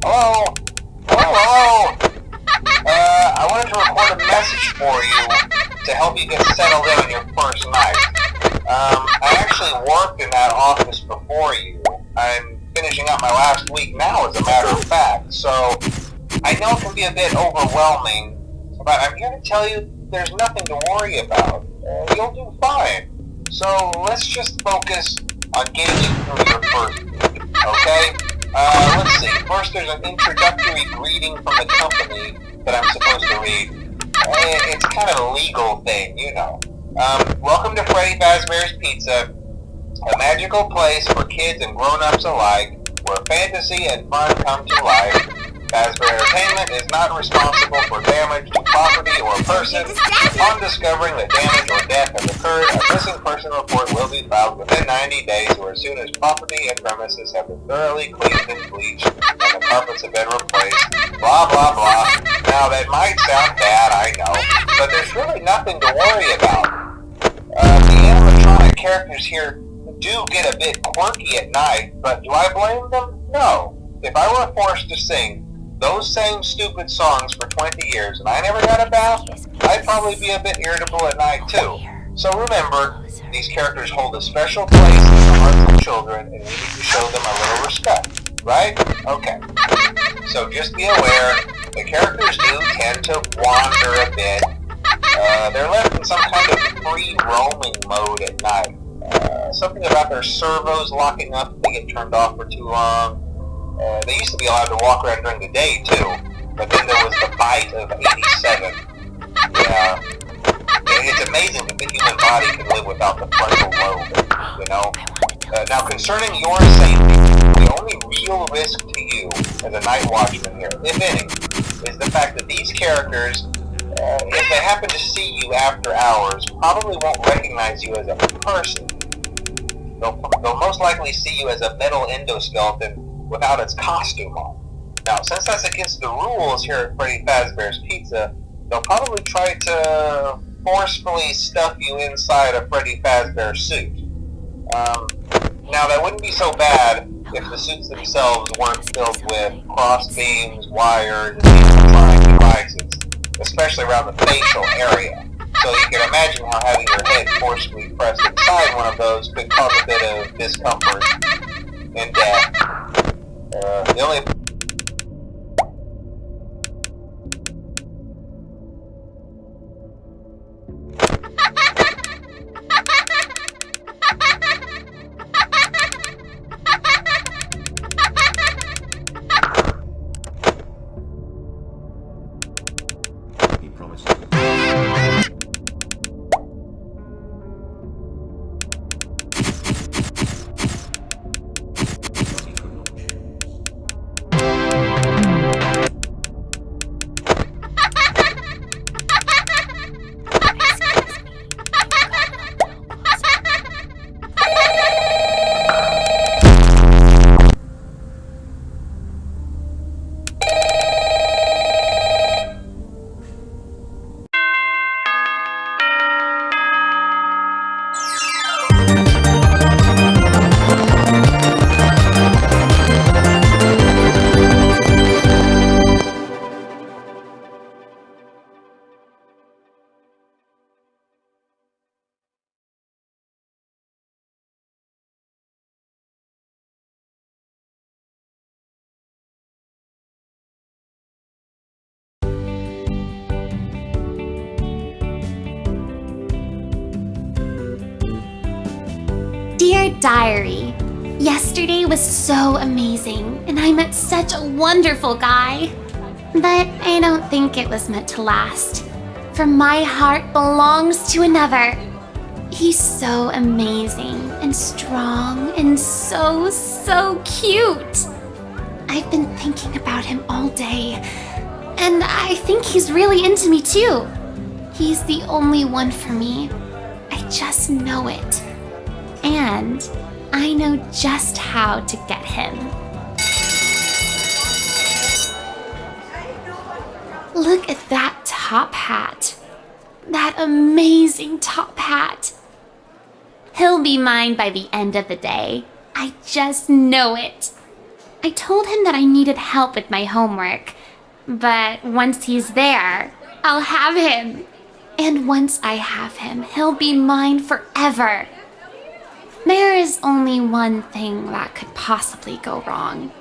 Hello? Hello? I wanted to record a message for you to help you get settled in on your first night. I actually worked in that office before you. I'm finishing up my last week now, as a matter of fact, so I know it can be a bit overwhelming, but I'm here to tell you there's nothing to worry about. You'll do fine. So let's just focus on getting you through your first week, okay? Let's see. First, there's an introductory greeting from the company that I'm supposed to read. It's kind of a legal thing, you know. Welcome to Freddy Fazbear's Pizza, a magical place for kids and grown-ups alike, where fantasy and fun come to life. Fazbear Entertainment is not responsible for damage to property or person. Upon discovering that damage or death has occurred, a missing person report will be filed within 90 days or as soon as property and premises have been thoroughly cleaned and bleached and the carpets have been replaced. Blah, blah, blah. Now, that might sound bad, I know, but there's really nothing to worry about. The animatronic characters here do get a bit quirky at night, but do I blame them? No. If I were forced to sing those same stupid songs for 20 years and I never got a bath, I'd probably be a bit irritable at night too. So remember, these characters hold a special place in the hearts of children and we need to show them a little respect, right? Okay. So just be aware, the characters do tend to wander a bit. They're left in some kind of free roaming mode at night. Something about their servos locking up if they get turned off for too long. They used to be allowed to walk around during the day, too, but then there was the bite of 87. Yeah. It's amazing that the human body can live without the frontal lobe, you know? Now, concerning your safety, the only real risk to you as a night watchman here, if any, is the fact that these characters, if they happen to see you after hours, probably won't recognize you as a person. They'll most likely see you as a metal endoskeleton without its costume on. Now, since that's against the rules here at Freddy Fazbear's Pizza, they'll probably try to forcefully stuff you inside a Freddy Fazbear suit. Now, that wouldn't be so bad if the suits themselves weren't filled with cross beams, wires, and electronic devices, especially around the facial area. So you can imagine how having your head forcefully pressed inside one of those could cause a bit of discomfort and death. The only he promised. Dear Diary, yesterday was so amazing, and I met such a wonderful guy. But I don't think it was meant to last, for my heart belongs to another. He's so amazing and strong and so cute. I've been thinking about him all day, and I think he's really into me too. He's the only one for me. I just know it. And I know just how to get him. Look at that top hat. That amazing top hat. He'll be mine by the end of the day. I just know it. I told him that I needed help with my homework, but once he's there, I'll have him. And once I have him, he'll be mine forever. There is only one thing that could possibly go wrong.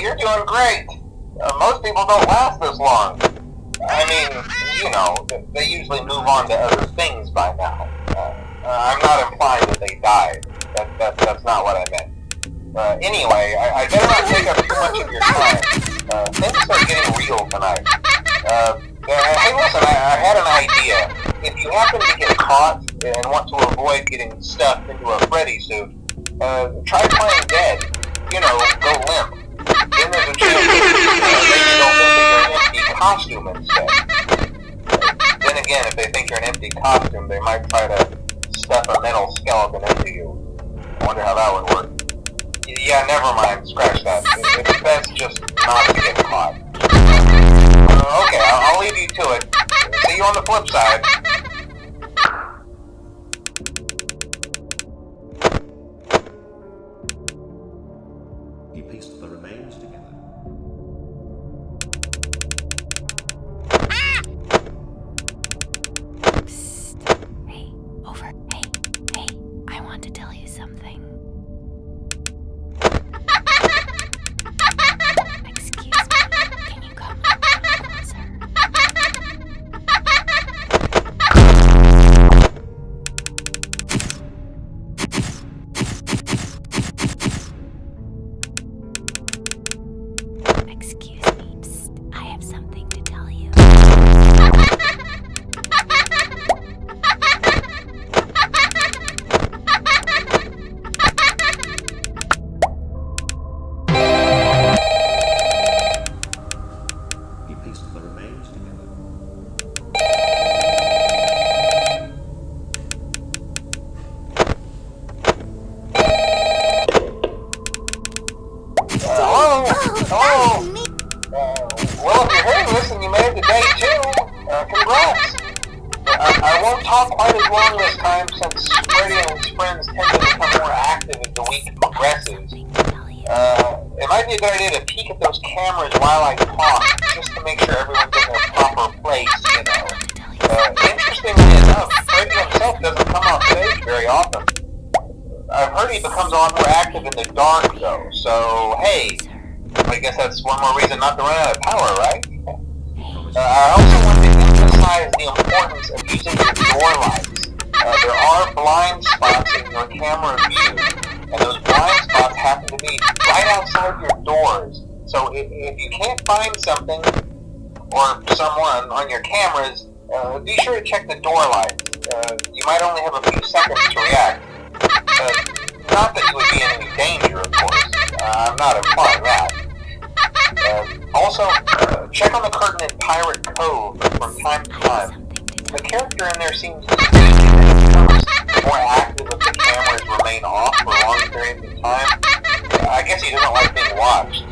You're doing great. Most people don't last this long. I mean, you know, they usually move on to other things by now. I'm not implying that they died. That's not what I meant. Anyway, I better not take up too much of your time. Things are getting real tonight. Hey, listen, I had an idea. If you happen to get caught and want to avoid getting stuffed into a Freddy suit, try playing dead. You know, go limp. Then there's a chance that they don't think that you're an empty costume instead. Then again, if they think you're an empty costume, they might try to stuff a metal skeleton into you. I wonder how that would work. Yeah, never mind. Scratch that. It's best just not to get caught. Okay, I'll leave you to it. See you on the flip side. He pieced the remains together. Psst. Hey, over. Hey, I want to tell you something. Excuse me, can you come a little closer? talk quite as long this time since Freddy and his friends tend to become more active as the week progresses. It might be a good idea to peek at those cameras while I talk, just to make sure everyone's in their proper place, you know. Interestingly enough, Freddy himself doesn't come off stage very often. I've heard he becomes a lot more active in the dark, though, so hey, I guess that's one more reason not to run out of power, right? I also want to emphasize the importance of using your door lights. There are blind spots in your camera view, and those blind spots happen to be right outside your doors. So if you can't find something or someone on your cameras, be sure to check the door lights. You might only have a few seconds to react. Not that you would be in any danger, of course. I'm not implying that. Also, check on the curtain in Pirate Cove from time to time. The character in there seems to be more active if the cameras remain off for long periods of time. I guess he doesn't like being watched.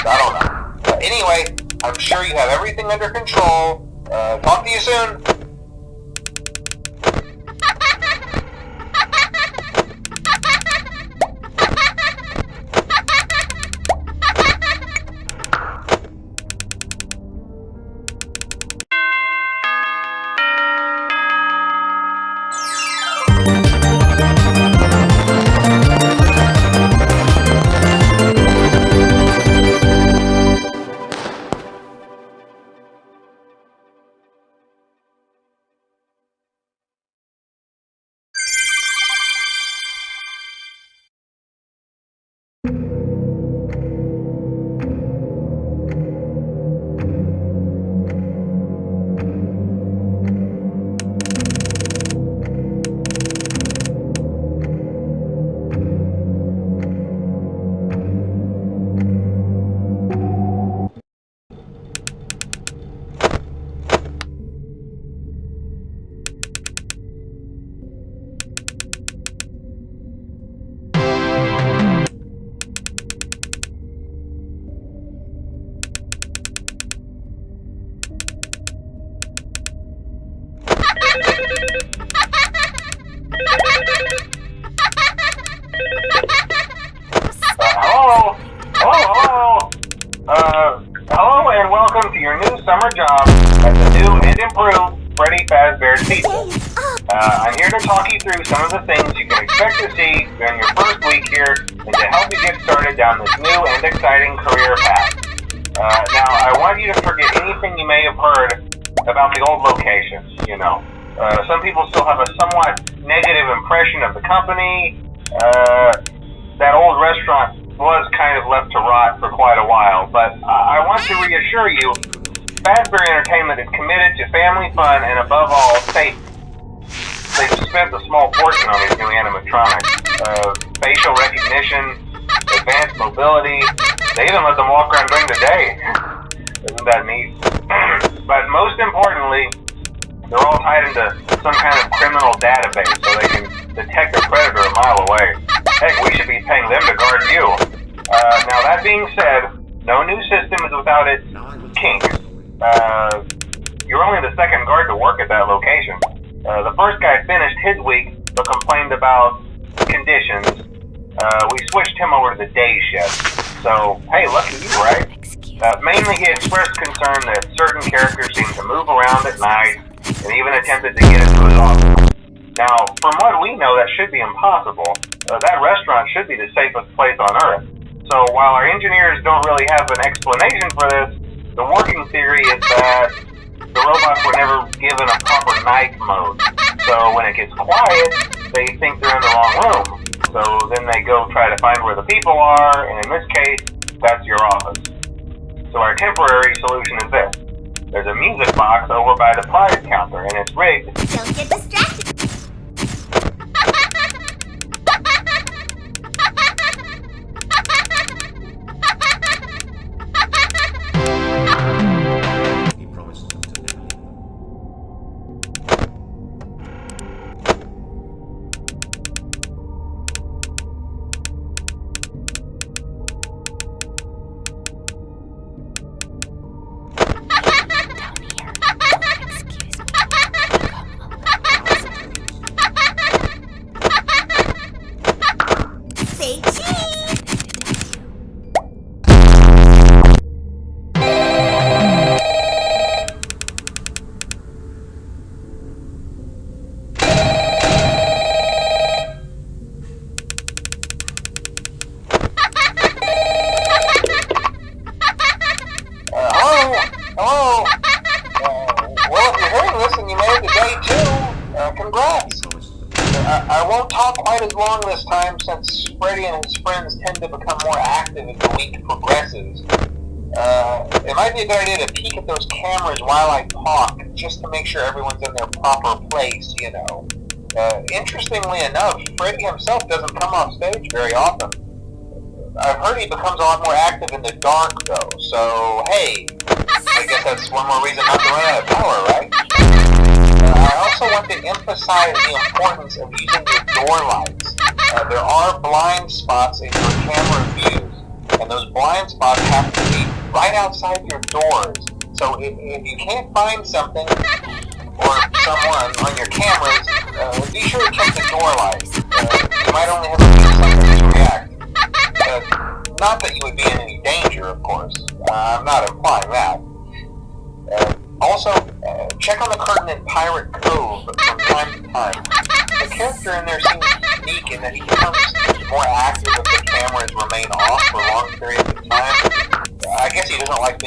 I don't know. Anyway, I'm sure you have everything under control. Talk to you soon. Hello and welcome to your new summer job at the new and improved Freddy Fazbear's Pizza. I'm here to talk you through some of the things you can expect to see during your first week here and to help you get started down this new and exciting career path. Now, I want you to forget anything you may have heard about the old locations, you know. Some people still have a somewhat negative impression of the company. That old restaurant was kind of left to rot for quite a while, but I want to reassure you, Fazbear Entertainment is committed to family fun and above all, safety. They've spent a small fortune on these new animatronics. Facial recognition, advanced mobility, they even let them walk around during the day. Isn't that neat? But most importantly, they're all tied into some kind of criminal database so they can detect a predator a mile away. Heck, we should be paying them to guard you. Now that being said, no new system is without its kinks. You're only the second guard to work at that location. The first guy finished his week but complained about conditions. We switched him over to the day shift. So, hey, lucky you, right? Mainly he expressed concern that certain characters seemed to move around at night and even attempted to get into his office. Now, from what we know, that should be impossible. That restaurant should be the safest place on Earth. So while our engineers don't really have an explanation for this, the working theory is that the robots were never given a proper night mode. So when it gets quiet, they think they're in the wrong room. So then they go try to find where the people are, and in this case, that's your office. So our temporary solution is this. There's a music box over by the prize counter, and it's rigged. Don't get distracted. He promised them to never leave. Down here. Excuse me. Come along. I won't talk quite as long this time since Freddy and his friends tend to become more active as the week progresses. It might be a good idea to peek at those cameras while I talk, just to make sure everyone's in their proper place, you know. Interestingly enough, Freddy himself doesn't come off stage very often. I've heard he becomes a lot more active in the dark, though, so hey, I guess that's one more reason not to run out of power, right? I also want to emphasize the importance of using your door lights. There are blind spots in your camera views, and those blind spots have to be right outside your doors. So if you can't find something or someone on your cameras, be sure to check the door lights. You might only have a few seconds to react. Not that you would be in any danger, of course. I'm not implying that. Also, check on the curtain in Pirate Cove from time to time. The character in there seems unique in that he becomes more active if the cameras remain off for long periods of time. I guess he doesn't like being